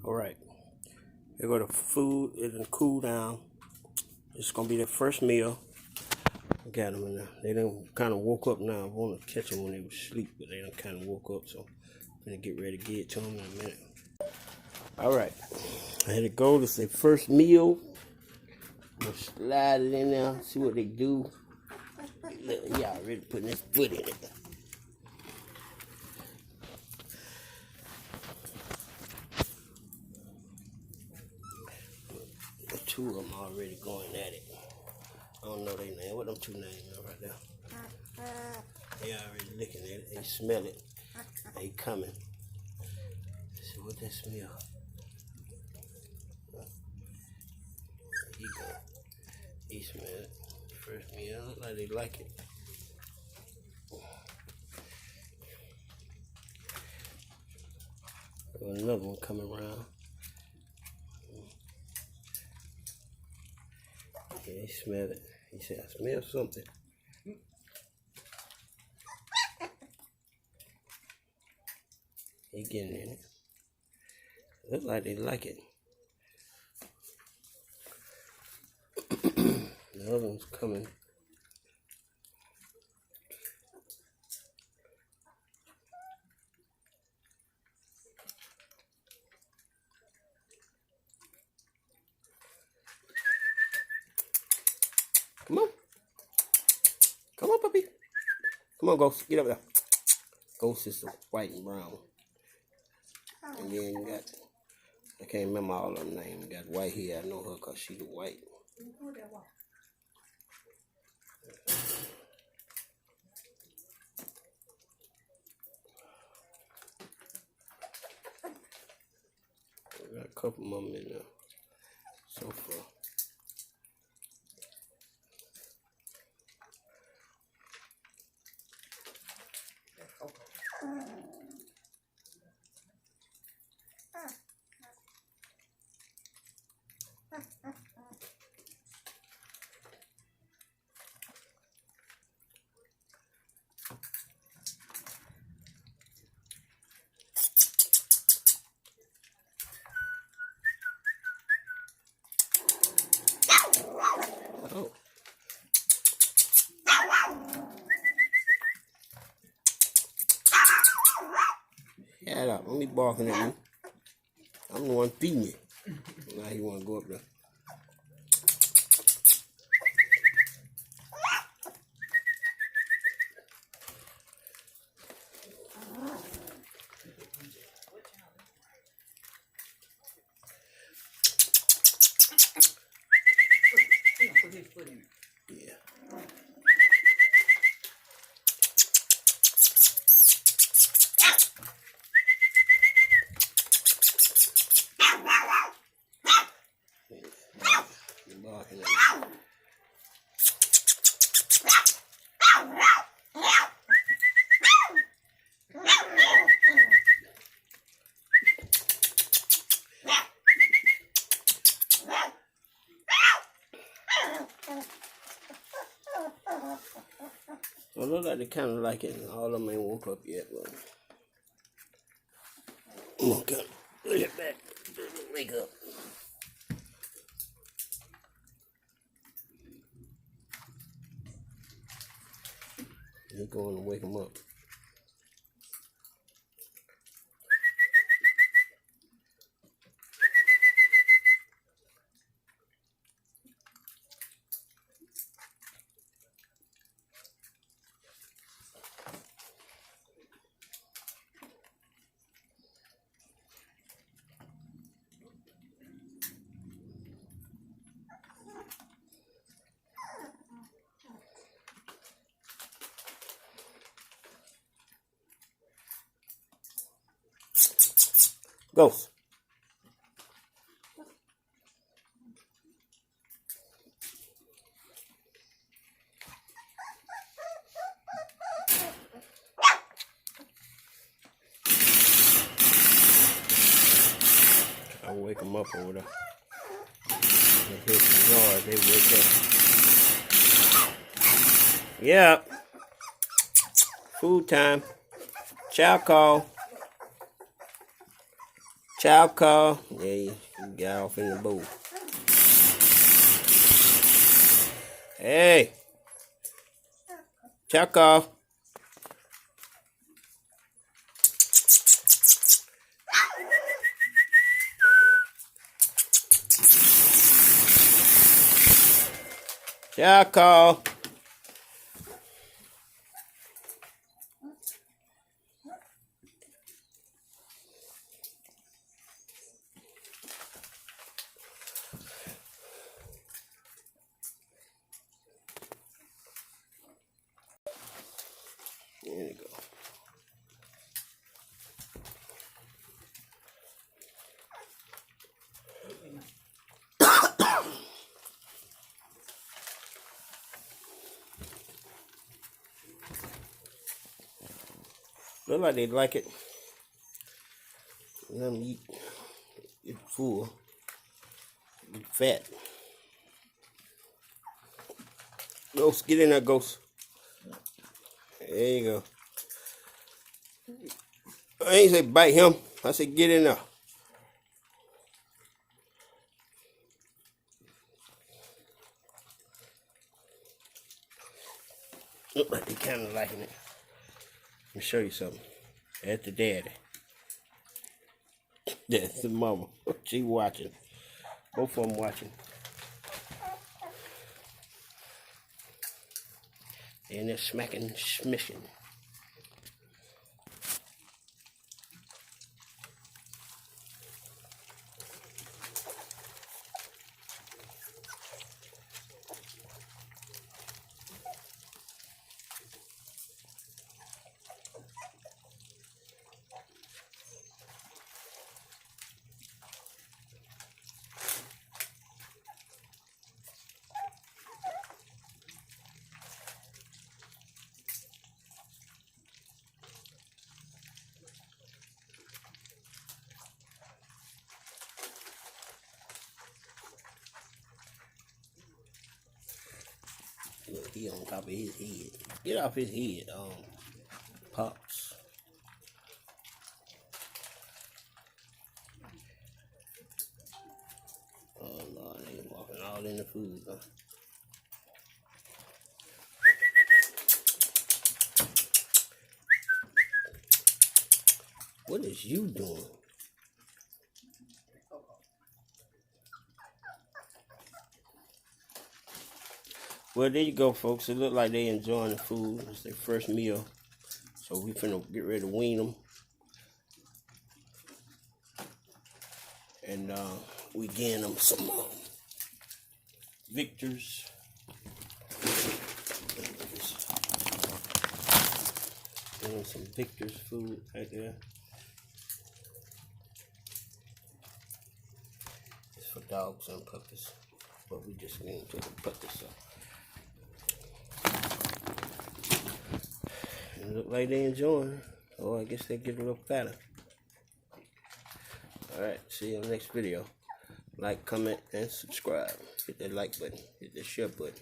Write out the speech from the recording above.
Alright, they go to food, it'll cool down. It's gonna be their first meal. Got them in there. They done kind of woke up now. I want to catch them when they were asleep, but they done kind of woke up, so I'm gonna get ready to get to them in a minute. Alright, I had to go. This is their first meal. I'm gonna slide it in there, see what they do. Look, y'all already putting his foot in it. The two of them already going at it. I don't know their name. What them two names are right there? They already licking it. They smell it. They coming. See what they smell. He go. He smell it. First meal. Look like they like it. There's another one coming around. Yeah, he smelled it. He said, I smell something. He getting in it. Look like they like it. The other one's coming. Come on. Come on, puppy. Come on, Ghost. Get up there. Ghost is the white and brown. And then you got, I can't remember all of them names. You got white here. I know her because she's the white. We got a couple of them in there so far. Oh. Shut up. Don't be barking at me. I'm the one feeding you. Now you want to go up there. Yeah. Well, look like they kind of like it. All of them ain't woke up yet, but look at that. Wake up. You're going to wake them up. Ghost. I'll wake them up over there. They hear some noise, they wake up. Yeah. Food time. Chow call. Chow call. Yeah, you got off in the bowl. Hey. Chow call. Chow call. There you go. Look like they like it. Let them eat. Get full. Get fat. Ghost, get in there, Ghost. There you go. I ain't say bite him. I said get in there. Look like they kind of liking it. Let me show you something. That's the daddy. That's the mama. She watching. Both of them watching. And they're smacking, smishing. Look, he on top of his head. Get off his head, Pops. Oh Lord, they walking all in the food, huh? What is you doing? Well, there you go, folks. It look like they enjoying the food. It's their first meal. So we finna get ready to wean them. And we getting them some Victor's. Getting some Victor's food right there. It's for dogs and puppies. But we just need to put this up. It look like they enjoying. Oh, I guess they get a little fatter. Alright, see you in the next video. Like, comment, and subscribe. Hit that like button. Hit that share button.